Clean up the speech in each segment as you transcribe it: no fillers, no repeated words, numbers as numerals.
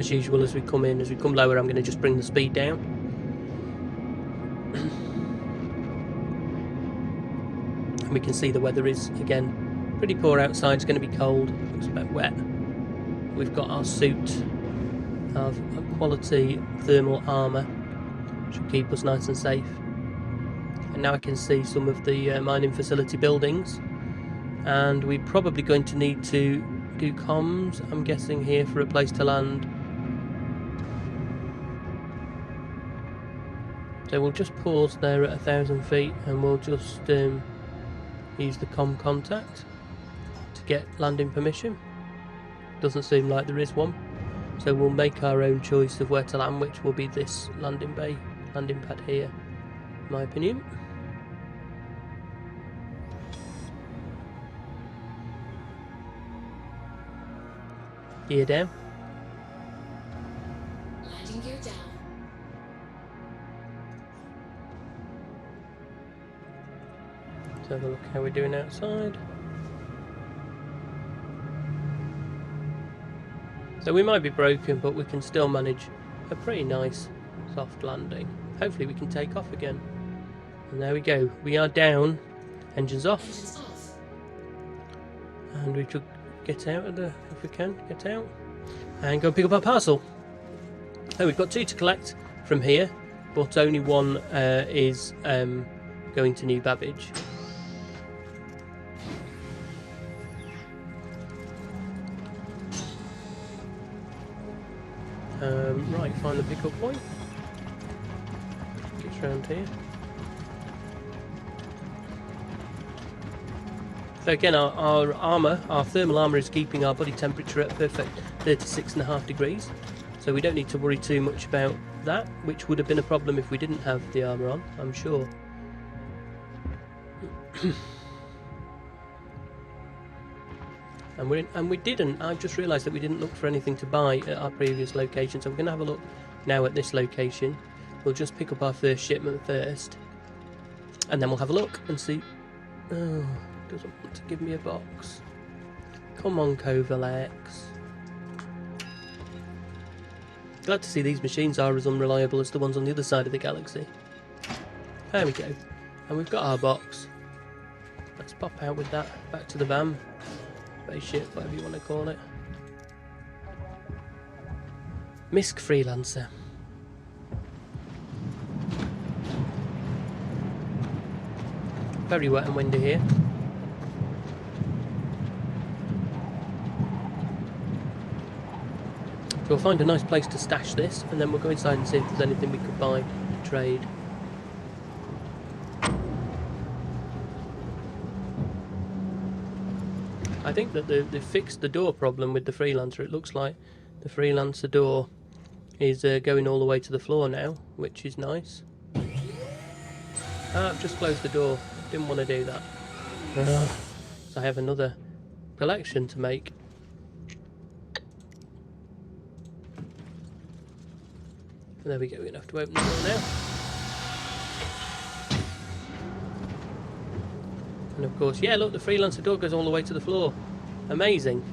as usual, as we come lower, I'm going to just bring the speed down. And we can see the weather is, again, pretty poor outside. It's going to be cold. Looks a bit wet. We've got our suit of quality thermal armour. Should keep us nice and safe. And now I can see some of the mining facility buildings. And we're probably going to need to do comms, I'm guessing, here for a place to land. So we'll just pause there at 1,000 feet and we'll just use the comm contact to get landing permission. Doesn't seem like there is one. So we'll make our own choice of where to land, which will be this landing pad here, in my opinion. Gear down. Landing gear down. Let's have a look how we're doing outside. So we might be broken, but we can still manage a pretty nice soft landing. Hopefully we can take off again. And there we go. We are down. Engines off. Engines off. And we should get out of the, if we can, get out. And go and pick up our parcel. Oh, we've got 2 to collect from here, but only one is going to New Babbage. Right, find the pickup point. Gets round here. So again, our armour, our thermal armour is keeping our body temperature at perfect 36.5 degrees. So we don't need to worry too much about that, which would have been a problem if we didn't have the armour on, I'm sure. And we didn't. I just realised that we didn't look for anything to buy at our previous location, so we're going to have a look now at this location. We'll just pick up our first shipment first, and then we'll have a look and see. Oh, doesn't want to give me a box. Come on, Covalex. Glad to see these machines are as unreliable as the ones on the other side of the galaxy. There we go. And we've got our box. Let's pop out with that back to the van. Spaceship, whatever you want to call it. Misk Freelancer. Very wet and windy here. So we'll find a nice place to stash this, and then we'll go inside and see if there's anything we could buy to trade. I think that they've fixed the door problem with the Freelancer. It looks like the Freelancer door is going all the way to the floor now, which is nice. Ah, I've just closed the door. Didn't want to do that. So I have another collection to make. And there we go, we're going to have to open the door now. And of course, yeah, look, the Freelancer door goes all the way to the floor. Amazing.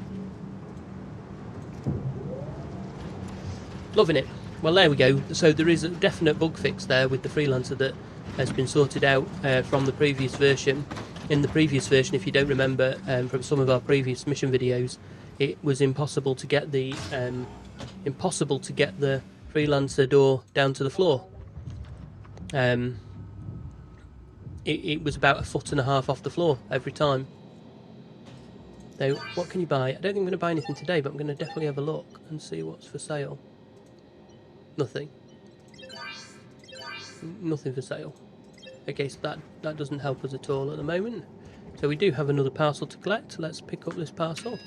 Loving it. Well, there we go. So there is a definite bug fix there with the Freelancer that has been sorted out from the previous version. In the previous version, if you don't remember from some of our previous mission videos, it was impossible to get the Freelancer door down to the floor. It was about 1.5 foot off the floor every time. So, what can you buy? I don't think I'm going to buy anything today, but I'm going to definitely have a look and see what's for sale. Nothing. Nothing for sale. Okay, so that doesn't help us at all at the moment. So we do have another parcel to collect. Let's pick up this parcel.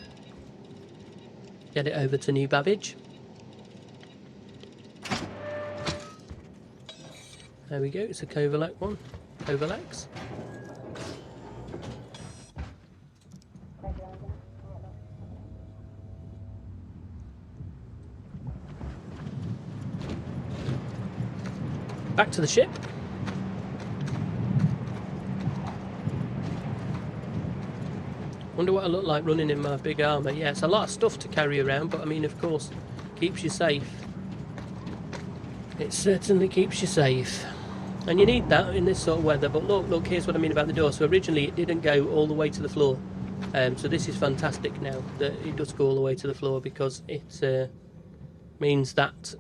Get it over to New Babbage. There we go, it's a Covalex one. Covalex. Back to the ship. Wonder what I look like running in my big armour. Yeah, it's a lot of stuff to carry around, but I mean, of course, keeps you safe. It certainly keeps you safe. And you need that in this sort of weather. But look, here's what I mean about the door. So originally it didn't go all the way to the floor. So this is fantastic now that it does go all the way to the floor, because it means that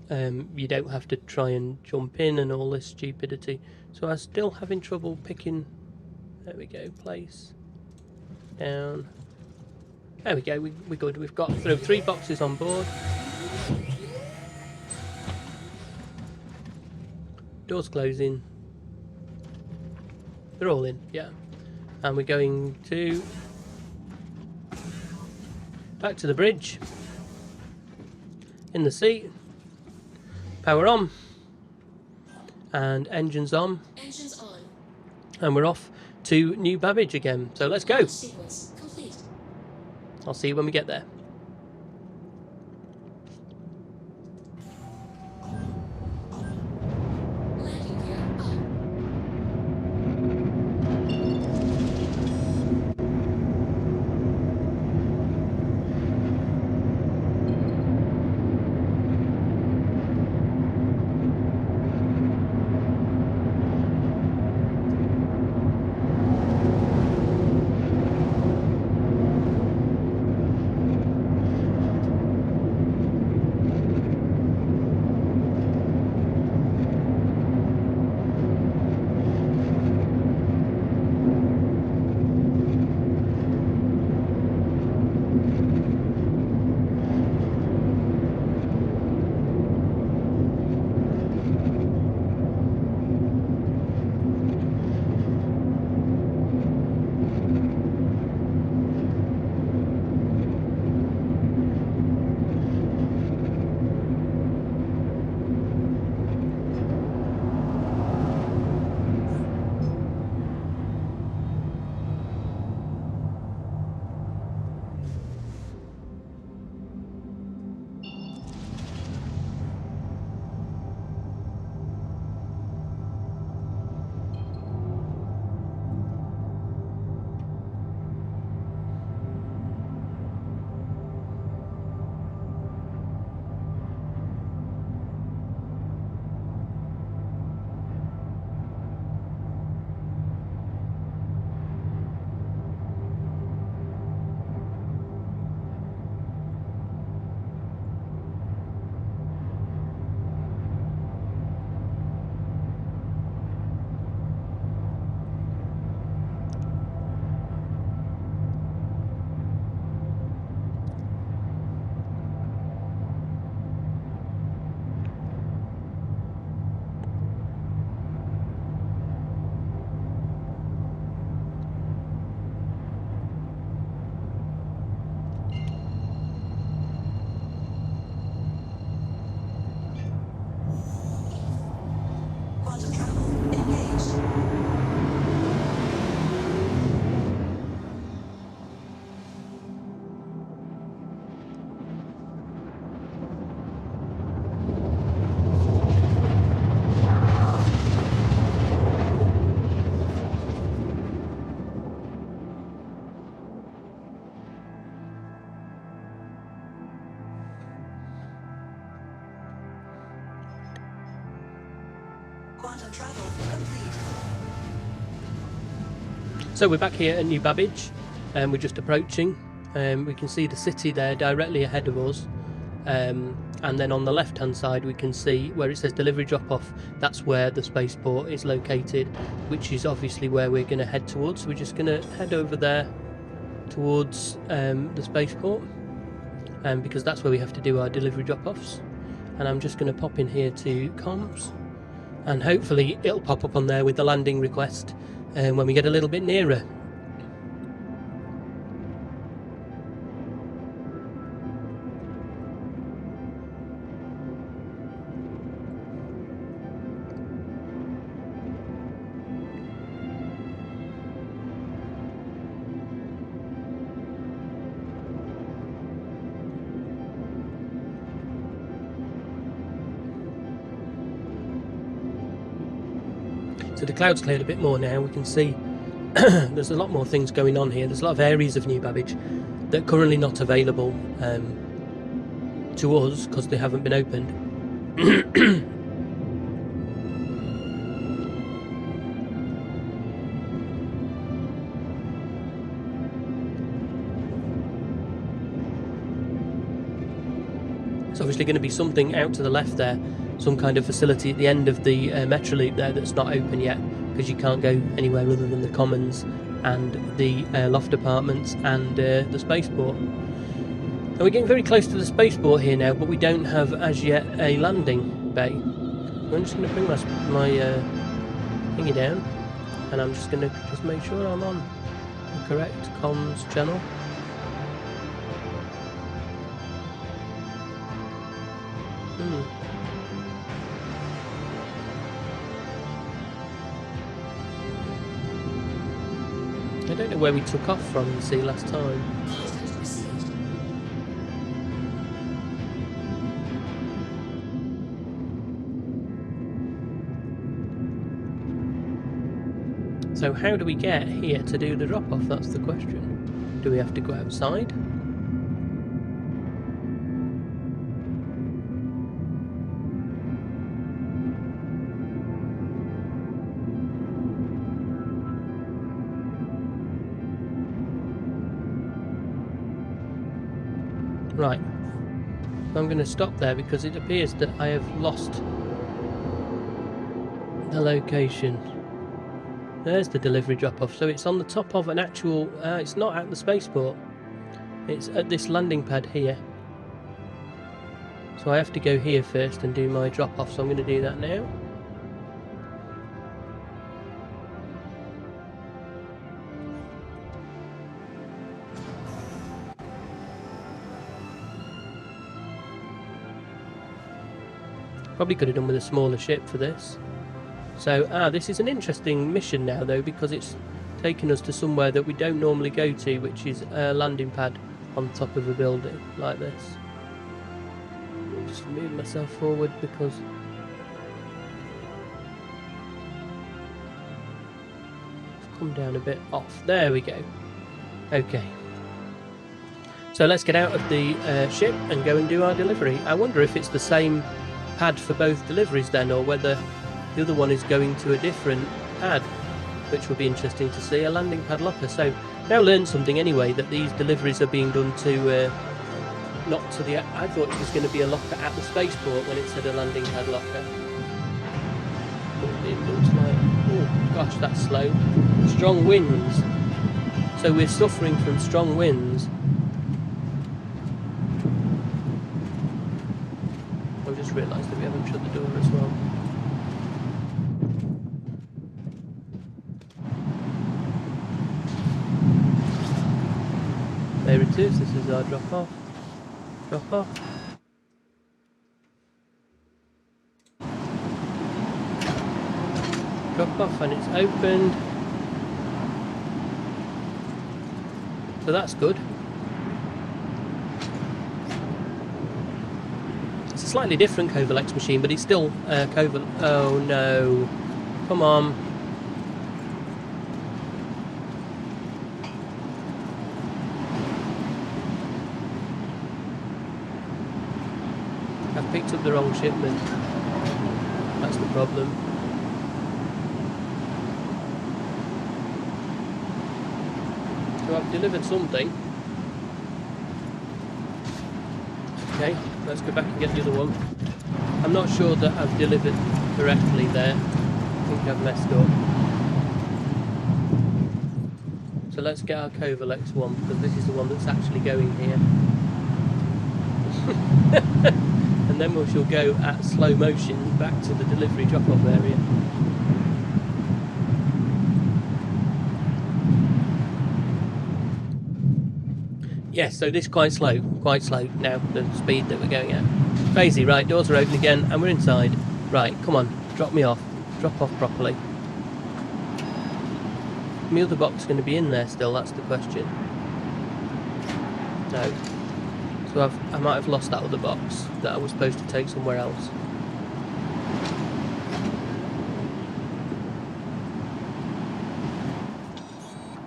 you don't have to try and jump in and all this stupidity. So I'm still having trouble picking. There we go, place, down. There we go, we're good. We've got through 3 boxes on board. Doors closing. They're all in, yeah. And we're going to back to the bridge. In the seat. Power on. And engines on. Engines on. And we're off to New Babbage again. So let's go. Sequence complete. I'll see you when we get there. Landing gear up. Quantum travel complete. So we're back here at New Babbage, and we're just approaching. We can see the city there directly ahead of us, and then on the left hand side we can see where it says delivery drop off. That's where the spaceport is located, which is obviously where we're going to head towards. So we're just going to head over there towards the spaceport, because that's where we have to do our delivery drop offs. And I'm just going to pop in here to comms, and hopefully it'll pop up on there with the landing request when we get a little bit nearer. So the cloud's cleared a bit more now. We can see there's a lot more things going on here. There's a lot of areas of New Babbage that are currently not available to us because they haven't been opened. It's obviously going to be something out to the left there, some kind of facility at the end of the metro loop there that's not open yet, because you can't go anywhere other than the commons and the loft apartments and the spaceport. And we're getting very close to the spaceport here now, but we don't have as yet a landing bay. I'm just going to bring my thingy down, and I'm just going to just make sure I'm on the correct comms channel. I don't know where we took off from, you see, last time. Message received. So how do we get here to do the drop-off? That's the question. Do we have to go outside? Right, I'm going to stop there because it appears that I have lost the location. There's the delivery drop-off, so it's on the top of an actual, it's not at the spaceport, it's at this landing pad here. So I have to go here first and do my drop-off, so I'm going to do that now. Probably could have done with a smaller ship for this. So, this is an interesting mission now though, because it's taken us to somewhere that we don't normally go to, which is a landing pad on top of a building like this. Let me just move myself forward because I've come down a bit off. There we go. Okay. So let's get out of the ship and go and do our delivery. I wonder if it's the same pad for both deliveries then, or whether the other one is going to a different pad, which would be interesting to see. A landing pad locker. So now learned something anyway, that these deliveries are being done to not to the, I thought it was going to be a locker at the spaceport when it said a landing pad locker. But it looks like, oh gosh, that's slow. Strong winds. So we're suffering from strong winds. I've just realised that we haven't shut the door as well. There it is, this is our drop off. Drop off. Drop off, and it's opened. So that's good. It's a slightly different Covalex machine, but it's still oh no. Come on. I've picked up the wrong shipment. That's the problem. So I've delivered something. Okay, let's go back and get the other one. I'm not sure that I've delivered correctly there. I think I've messed up. So let's get our Covalex one, because this is the one that's actually going here. And then we shall go at slow motion back to the delivery drop-off area. Yes, so this is quite slow now, the speed that we're going at. Crazy, right, doors are open again and we're inside. Right, come on, drop me off. Drop off properly. My other box is going to be in there still, that's the question. No. So I might have lost that other box that I was supposed to take somewhere else.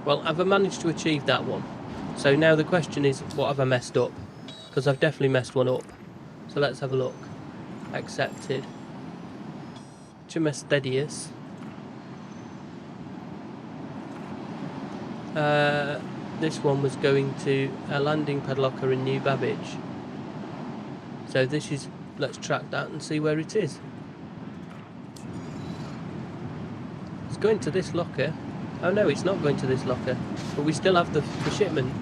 Well, I've managed to achieve that one. So now the question is, what have I messed up? Because I've definitely messed one up. So let's have a look. Accepted. Chumestedius. This one was going to a landing pad locker in New Babbage. So this is, let's track that and see where it is. It's going to this locker. Oh no, it's not going to this locker, but we still have the shipment.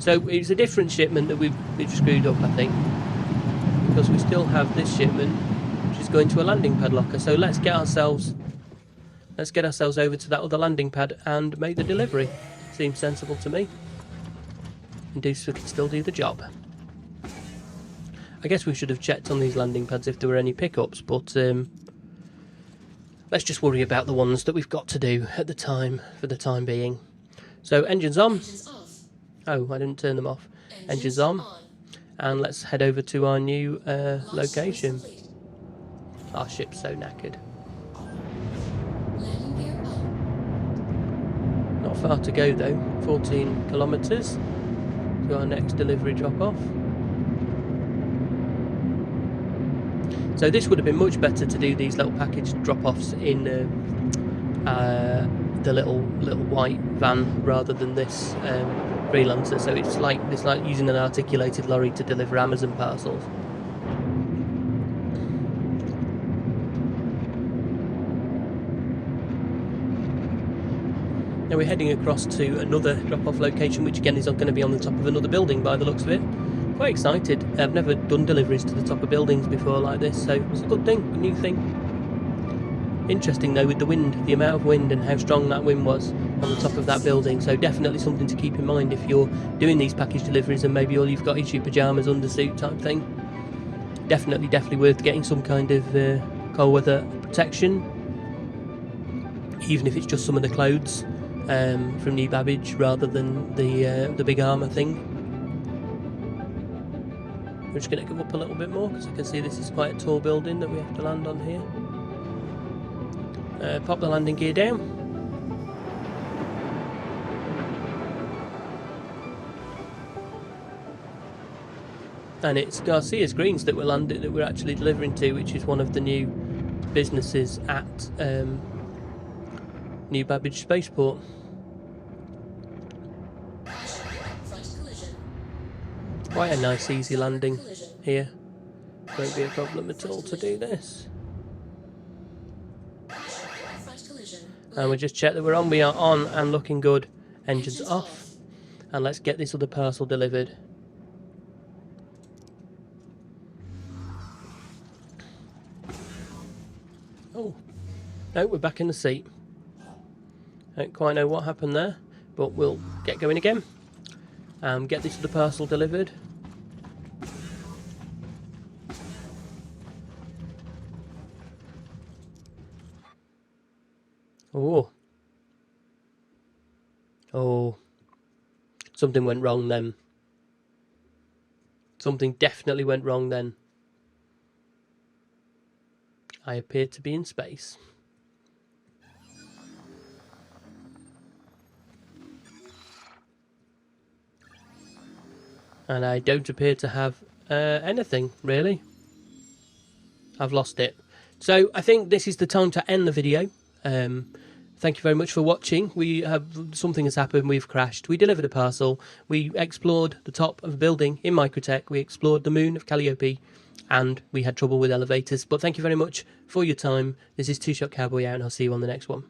So it's a different shipment that we've screwed up, I think, because we still have this shipment, which is going to a landing pad locker. So let's get ourselves over to that other landing pad and make the delivery. Seems sensible to me. And we can still do the job. I guess we should have checked on these landing pads if there were any pickups, but let's just worry about the ones that we've got to do at the time, for the time being. So engines on. Engines off. Oh, I didn't turn them off. Engines on. And let's head over to our new location. Our ship's so knackered. Landing gear up. Not far to go though, 14 kilometres to our next delivery drop-off. So this would have been much better to do these little package drop-offs in the little white van rather than this freelancer. So it's like using an articulated lorry to deliver Amazon parcels. Now we're heading across to another drop-off location, which again is going to be on the top of another building by the looks of it. Quite excited. I've never done deliveries to the top of buildings before like this, so it's a good thing, a new thing. Interesting though with the wind, the amount of wind and how strong that wind was on the top of that building, so definitely something to keep in mind if you're doing these package deliveries and maybe all you've got is your pyjamas, undersuit type thing. Definitely worth getting some kind of cold weather protection, even if it's just some of the clothes from New Babbage rather than the big armour thing. We're just going to go up a little bit more because I can see this is quite a tall building that we have to land on here. Pop the landing gear down. And it's Garcia's Greens that we're actually delivering to, which is one of the new businesses at New Babbage Spaceport. Quite a nice easy landing here. Won't be a problem at all to do this. And we just check that we're on. We are on and looking good. Engines off. And let's get this other parcel delivered. Oh, no, we're back in the seat. Don't quite know what happened there, but we'll get going again. Get this other parcel delivered. Oh, something went wrong then. Something definitely went wrong then. I appear to be in space. And I don't appear to have anything, really. I've lost it. So I think this is the time to end the video. Thank you very much for watching. Something has happened. We've crashed. We delivered a parcel. We explored the top of a building in Microtech. We explored the moon of Calliope, and we had trouble with elevators. But thank you very much for your time. This is Two Shot Cowboy out, and I'll see you on the next one.